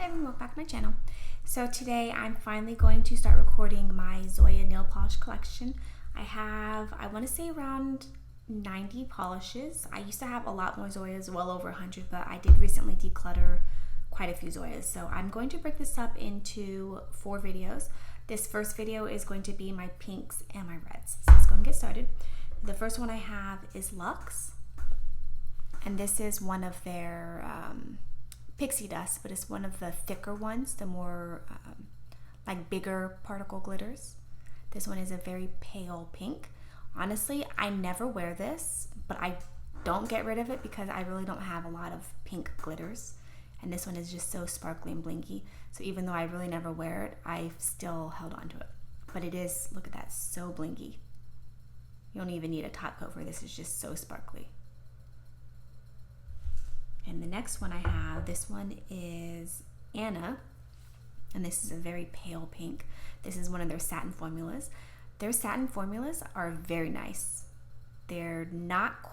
everyone, welcome back to my channel. So today I'm finally going to start recording my Zoya nail polish collection. I want to say around 90 polishes. I used to have a lot more Zoyas, well over 100, but I did recently declutter quite a few Zoyas. So I'm going to break this up into 4 videos. This first video is going to be my pinks and my reds. So let's go and get started. The first one I have is Luxe, and this is one of their pixie dust, but it's one of the thicker ones, the more like bigger particle glitters. This one is a very pale pink. Honestly, I never wear this, but I don't get rid of it because I really don't have a lot of pink glitters. And this one is just so sparkly and blinky. So even though I really never wear it, I've still held on to it. But it is, look at that, so blinky. You don't even need a top coat for this. Is just so sparkly. And the next one I have, this one is Anna, and this is a very pale pink. This is one of their satin formulas. Their satin formulas are very nice. They're not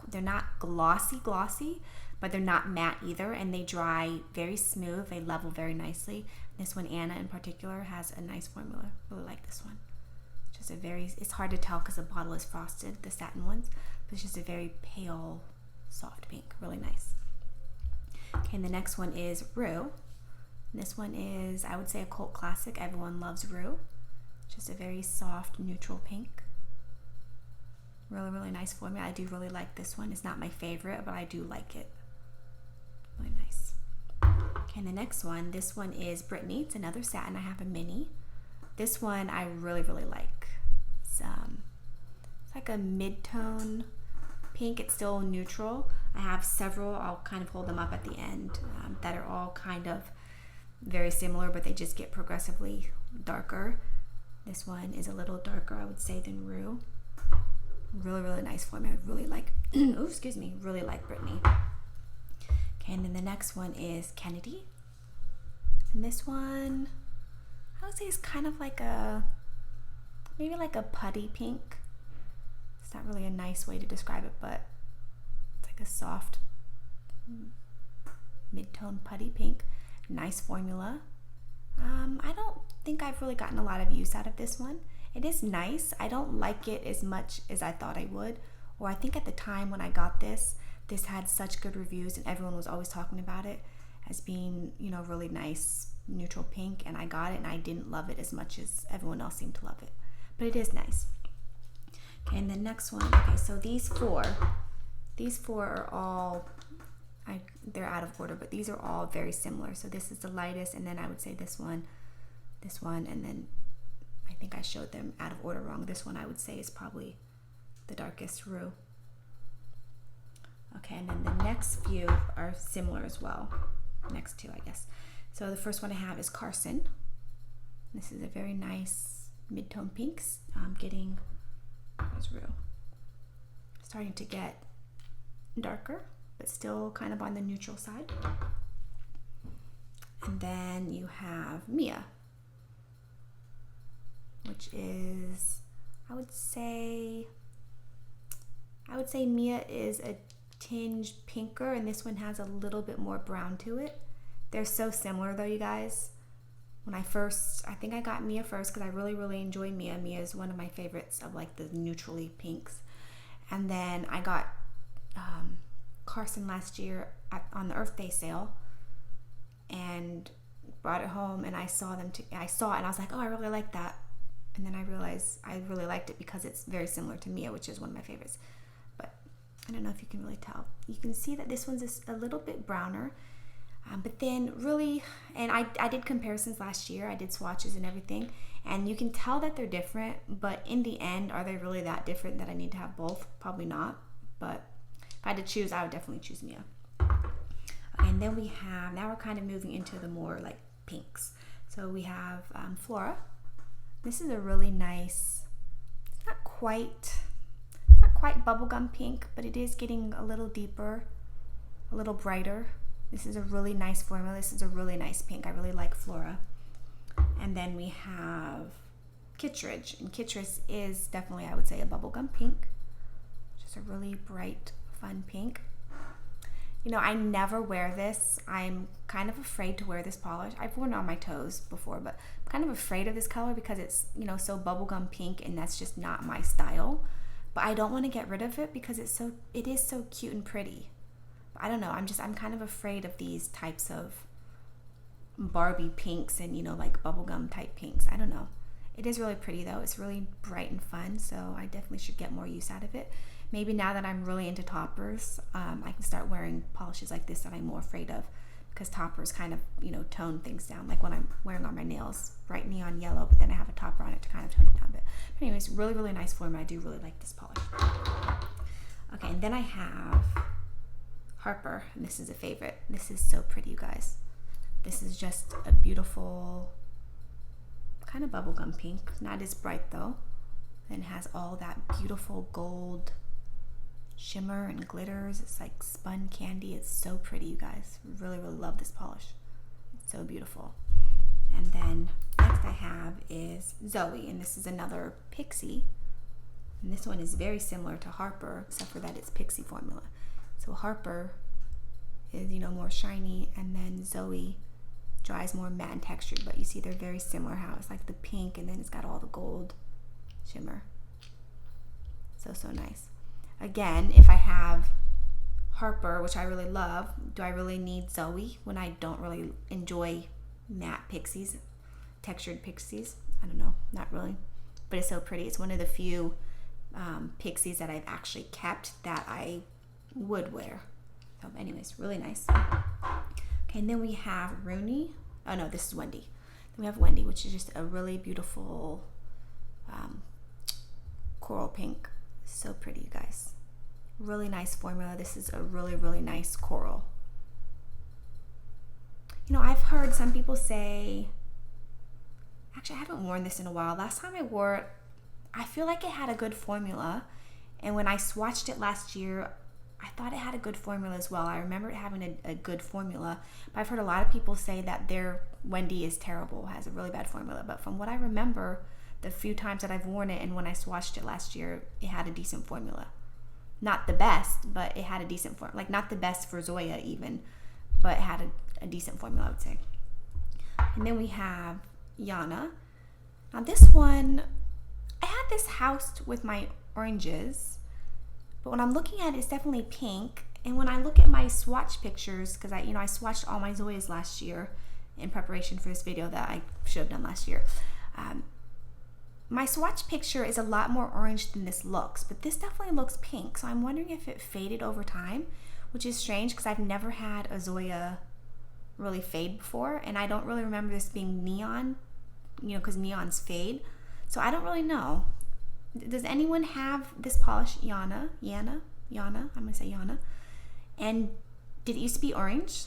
glossy, but they're not matte either, and they dry very smooth. They level very nicely. This one, Anna in particular, has a nice formula. Really like this one. Just a very, it's hard to tell because the bottle is frosted, the satin ones, but it's just a very pale, soft pink. Really nice. Okay, and the next one is Rue. This one is, I would say, a cult classic. Everyone loves Rue. Just a very soft, neutral pink. Really, really nice formula. I do really like this one. It's not my favorite, but I do like it. Really nice. Okay, and the next one, this one is Brittany. It's another satin. I have a mini. This one I really, really like. It's like a mid-tone pink. It's still neutral. I have several. I'll kind of hold them up at the end that are all kind of very similar, but they just get progressively darker. This one is a little darker, I would say, than Rue. Really, really nice formula. I really like, oh, excuse me, really like Brittany. Okay, and then the next one is Kennedy. And this one, I would say, is kind of like maybe like a putty pink. It's not really a nice way to describe it, but it's like a soft mid-tone putty pink. Nice formula. I don't think I've really gotten a lot of use out of this one. It is nice. I don't like it as much as I thought I would. Or I think at the time when I got this had such good reviews and everyone was always talking about it as being, you know, really nice neutral pink, and I got it and I didn't love it as much as everyone else seemed to love it. But it is nice. Okay, and the next one, okay, so these four are all, they're out of order, but these are all very similar. So this is the lightest, and then I would say this one, and then I think I showed them out of order wrong. This one I would say is probably the darkest, Rue. Okay, and then the next few are similar as well. Next two, I guess. So the first one I have is Carson. This is a very nice mid-tone pinks. Where's Rue? Starting to get darker, but still kind of on the neutral side. And then you have Mia, which is, I would say Mia is a tinge pinker, and this one has a little bit more brown to it. They're so similar though, you guys. When I think I got Mia first because I really, really enjoy Mia. Mia is one of my favorites of like the neutrally pinks. And then I got Carson last year on the Earth Day sale and brought it home, and I saw it and I was like, oh, I really like that. And then I realized I really liked it because it's very similar to Mia, which is one of my favorites. But I don't know if you can really tell. You can see that this one's just a little bit browner. But then really, and I did comparisons last year. I did swatches and everything. And you can tell that they're different. But in the end, are they really that different that I need to have both? Probably not. But if I had to choose, I would definitely choose Mia. Okay, and then now we're kind of moving into the more like pinks. So we have Flora. This is a really nice, it's not quite bubblegum pink, but it is getting a little deeper, a little brighter. This is a really nice formula. This is a really nice pink. I really like Flora. And then we have Kittredge. And Kittredge is definitely, I would say, a bubblegum pink. Just a really bright, fun pink. You know, I never wear this. I'm kind of afraid to wear this polish. I've worn it on my toes before, but I'm kind of afraid of this color because it's, you know, so bubblegum pink, and that's just not my style. But I don't want to get rid of it because it is so cute and pretty. I don't know, I'm kind of afraid of these types of Barbie pinks and, you know, like bubblegum type pinks. I don't know. It is really pretty though. It's really bright and fun, so I definitely should get more use out of it. Maybe now that I'm really into toppers, I can start wearing polishes like this that I'm more afraid of, because toppers kind of, you know, tone things down. Like when I'm wearing on my nails, bright neon yellow, but then I have a topper on it to kind of tone it down a bit. But anyways, really, really nice formula. I do really like this polish. Okay, and then I have Harper, and this is a favorite. This is so pretty, you guys. This is just a beautiful kind of bubblegum pink. Not as bright though. And has all that beautiful gold shimmer and glitters. It's like spun candy. It's so pretty, you guys. Really, really love this polish. It's so beautiful. And then next I have is Zoe, and this is another Pixie. And this one is very similar to Harper, except for that it's Pixie formula. So Harper is, you know, more shiny, and then Zoe dries more matte and textured, but you see they're very similar, how it's like the pink and then it's got all the gold shimmer. So nice. Again, if I have Harper, which I really love, do I really need Zoe when I don't really enjoy matte pixies, textured pixies? I don't know, not really, but it's so pretty. It's one of the few pixies that I've actually kept that I would wear. So anyways, really nice. Okay, and then we have Rooney. Oh no, this is Wendy. Then we have Wendy, which is just a really beautiful coral pink. So pretty, you guys. Really nice formula. This is a really, really nice coral. You know, I've heard some people say, actually I haven't worn this in a while. Last time I wore it, I feel like it had a good formula. And when I swatched it last year, I thought it had a good formula as well. I remember it having a good formula, but I've heard a lot of people say that their Wendy is terrible, has a really bad formula. But from what I remember, the few times that I've worn it and when I swatched it last year, it had a decent formula. Not the best, but it had a decent formula. Like not the best for Zoya even, but it had a decent formula, I would say. And then we have Yana. Now this one, I had this housed with my oranges, but when I'm looking at it, it's definitely pink. And when I look at my swatch pictures, because I swatched all my Zoyas last year in preparation for this video that I should have done last year. My swatch picture is a lot more orange than this looks, but this definitely looks pink. So I'm wondering if it faded over time, which is strange because I've never had a Zoya really fade before, and I don't really remember this being neon, you know, because neons fade. So I don't really know. Does anyone have this polish, Yana? I'm gonna say Yana. And did it used to be orange,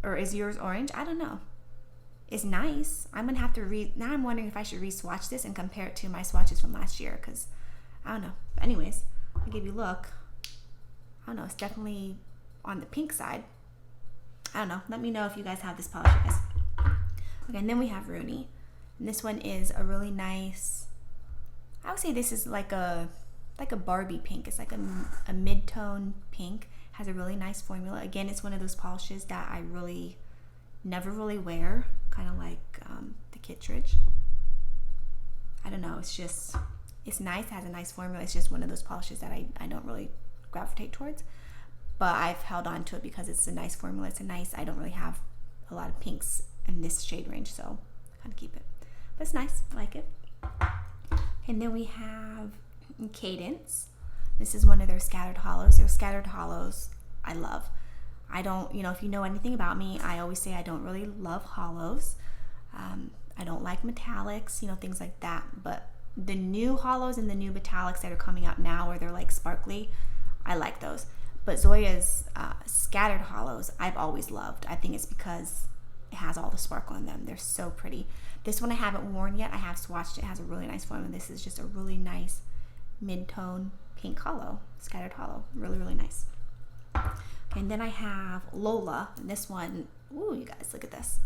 or is yours orange? I don't know. It's nice. I'm gonna have to now I'm wondering if I should re-swatch this and compare it to my swatches from last year, because I don't know. But anyways, I'll give you a look. I don't know, it's definitely on the pink side. I don't know. Let me know if you guys have this polish, guys. Okay, and then we have Rooney. And this one is a really nice, I would say this is like a Barbie pink. It's like a mid-tone pink. Has a really nice formula. Again, it's one of those polishes that I really never really wear, kind of like the Kittredge. I don't know, it's nice, it has a nice formula. It's just one of those polishes that I don't really gravitate towards, but I've held on to it because it's a nice formula. I don't really have a lot of pinks in this shade range, so I kind of keep it, but it's nice. I like it. And then we have Cadence. This is one of their scattered hollows. Their scattered hollows I love. I don't, if you know anything about me, I always say I don't really love hollows. I don't like metallics, things like that. But the new hollows and the new metallics that are coming out now, where they're like sparkly, I like those. But Zoya's scattered hollows, I've always loved. I think it's because it has all the sparkle in them. They're so pretty. This one I haven't worn yet. I have swatched it. It has a really nice formula. This is just a really nice mid-tone pink hollow, scattered hollow. Really, really nice. Okay, and then I have Lola, and this one, ooh, you guys, look at this.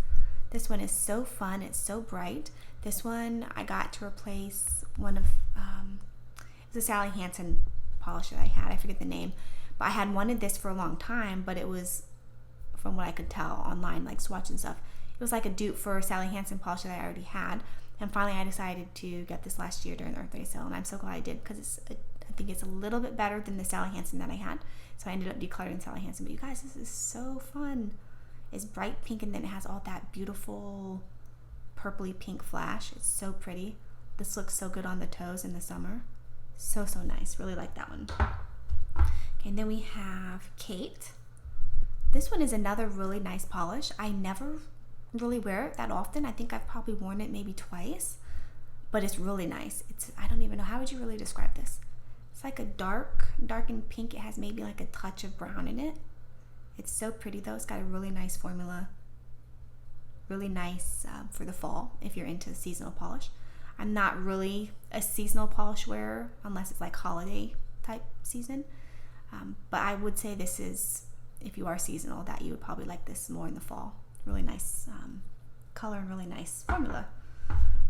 This one is so fun. It's so bright. This one I got to replace one of, it was a Sally Hansen polish that I had. I forget the name, But I had wanted this for a long time, but it was, from what I could tell online, like swatching stuff, it was like a dupe for Sally Hansen polish that I already had. And finally I decided to get this last year during the Earth Day sale, and I'm so glad I did, because I think it's a little bit better than the Sally Hansen that I had. So I ended up decluttering Sally Hansen. But you guys, this is so fun. It's bright pink, and then it has all that beautiful purpley pink flash. It's so pretty. This looks so good on the toes in the summer. So nice. Really like that one. Okay, and then we have Kate. This one is another really nice polish. I never really wear it that often. I think I've probably worn it maybe twice, but it's really nice. I don't even know, how would you really describe this? It's like a darkened pink. It has maybe like a touch of brown in it. It's so pretty though. It's got a really nice formula. Really nice for the fall if you're into seasonal polish. I'm not really a seasonal polish wearer unless it's like holiday type season. But I would say this is, if you are seasonal, that you would probably like this more in the fall. Really nice color and really nice formula.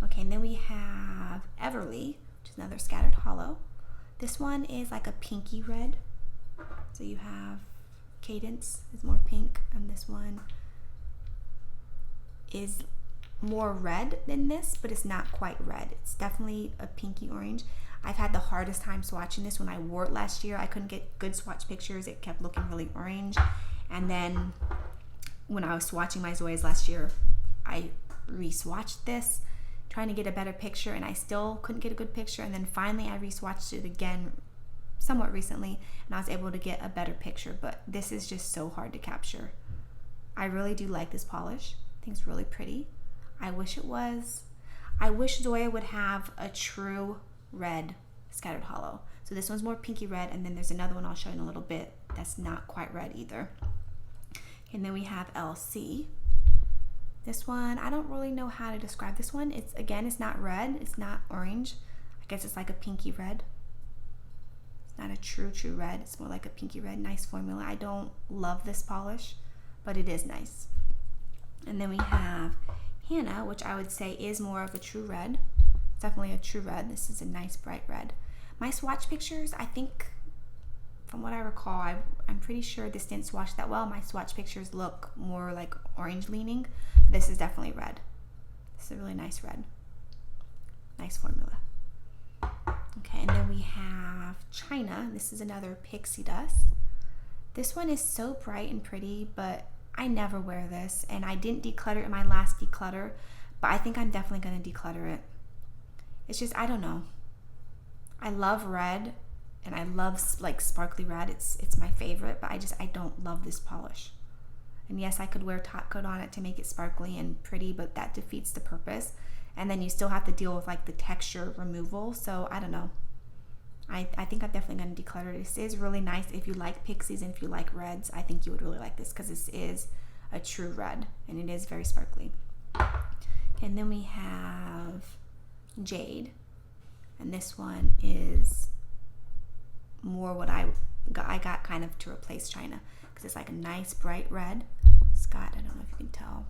Okay, and then we have Everly, which is another scattered hollow. This one is like a pinky red. So you have Cadence is more pink, and this one is more red than this, but it's not quite red. It's definitely a pinky orange. I've had the hardest time swatching this. When I wore it last year, I couldn't get good swatch pictures. It kept looking really orange. And then when I was swatching my Zoyas last year, I re-swatched this trying to get a better picture, and I still couldn't get a good picture. And then finally I re-swatched it again somewhat recently, and I was able to get a better picture. But this is just so hard to capture. I really do like this polish. I think it's really pretty. I wish Zoya would have a true red scattered hollow. So this one's more pinky red, and then there's another one I'll show you in a little bit that's not quite red either. And then we have LC. This one, I don't really know how to describe this one. It's not red, it's not orange. I guess it's like a pinky red. It's not a true red. It's more like a pinky red. Nice formula. I don't love this polish, but it is nice. And then we have Hannah, which I would say is more of a true red. It's definitely a true red. This is a nice bright red. My swatch pictures, I think, from what I recall, I'm pretty sure this didn't swatch that well. My swatch pictures look more like orange leaning. This is definitely red. This is a really nice red. Nice formula. Okay, and then we have China. This is another pixie dust. This one is so bright and pretty, but I never wear this, and I didn't declutter it in my last declutter, but I think I'm definitely going to declutter it. It's just, I don't know. I love red, and I love like sparkly red. It's my favorite, but I don't love this polish. And yes, I could wear top coat on it to make it sparkly and pretty, but that defeats the purpose. And then you still have to deal with like the texture removal. So I don't know. I think I'm definitely going to declutter it. This is really nice. If you like pixies and if you like reds, I think you would really like this, because this is a true red and it is very sparkly. Okay, and then we have Jade, and this one is more what I got kind of to replace China, because it's like a nice bright red. It's got, I don't know if you can tell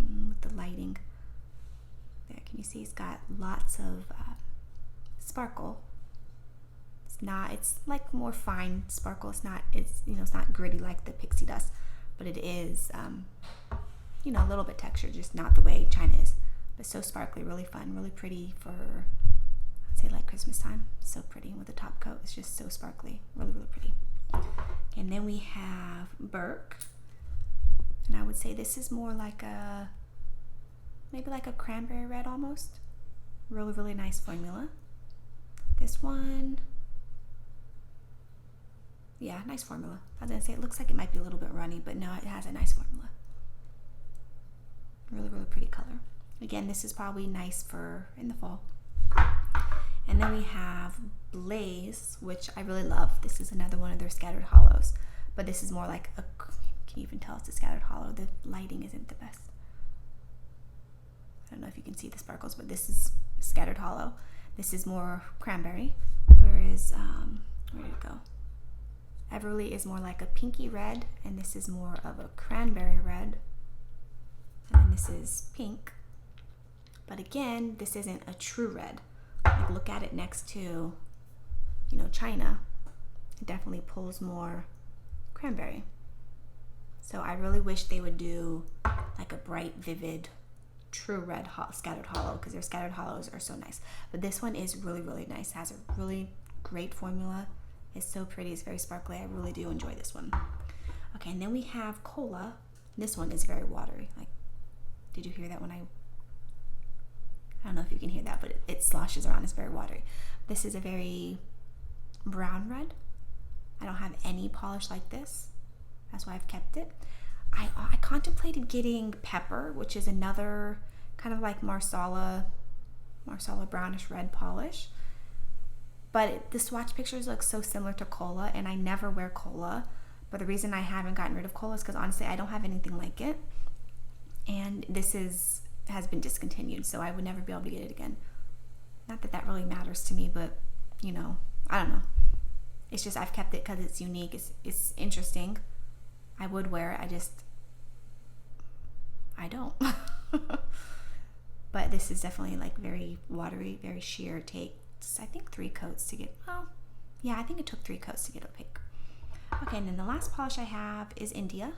with the lighting there, can you see it's got lots of sparkle. It's like more fine sparkle. It's not gritty like the pixie dust, but it is a little bit textured, just not the way China is, but so sparkly, really fun, really pretty for, I'd say, like Christmas time. So pretty with the top coat. It's just so sparkly, really pretty. And then we have Burke, and I would say this is more like maybe like a cranberry red almost. Really nice formula. This one, yeah, nice formula. I was gonna say it looks like it might be a little bit runny, but no, it has a nice formula. Really pretty color. Again, this is probably nice for in the fall. And then we have Blaze, which I really love. This is another one of their scattered hollows, but this is more like can you even tell it's a scattered hollow? The lighting isn't the best. I don't know if you can see the sparkles, but this is scattered hollow. This is more cranberry, whereas where did it go? Everly is more like a pinky red, and this is more of a cranberry red, and then this is pink. But again, this isn't a true red. Like, look at it next to, China. it definitely pulls more cranberry. So I really wish they would do like a bright, vivid, true red scattered hollow, because their scattered hollows are so nice. But this one is really, really nice. It has a really great formula. It's so pretty. It's very sparkly. I really do enjoy this one. Okay, and then we have cola. This one is very watery. Like, did you hear that when I don't know if you can hear that, but it sloshes around. It's very watery. This is a very brown red. I don't have any polish like this. That's why I've kept it. I contemplated getting pepper, which is another kind of like Marsala brownish red polish. But the swatch pictures look so similar to cola, and I never wear cola. But the reason I haven't gotten rid of cola is because honestly, I don't have anything like it. And this has been discontinued, so I would never be able to get it again. Not that that really matters to me, but you know, I don't know. It's just I've kept it because it's unique. It's interesting. I would wear it. I don't. But this is definitely like very watery, very sheer. Takes, I think, 3 coats to get, well, yeah, I think it took 3 coats to get opaque. Okay, and then the last polish I have is India.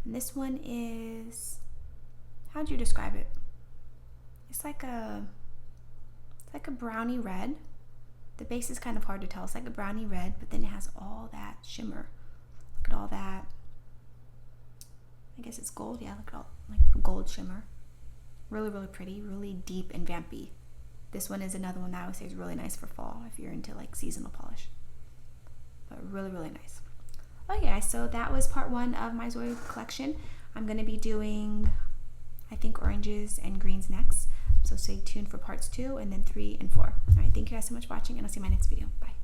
And this one is, how'd you describe it? It's like a brownie red. The base is kind of hard to tell. It's like a brownie red, but then it has all that shimmer. Look at all that. I guess it's gold. Yeah, look at all like gold shimmer. Really, really pretty. Really deep and vampy. This one is another one that I would say is really nice for fall if you're into like seasonal polish. But really, really nice. Okay, guys, so that was part 1 of my Zoya collection. I'm going to be doing, I think, oranges and greens next. So stay tuned for parts 2 and then 3 and 4. All right, thank you guys so much for watching, and I'll see you in my next video. Bye.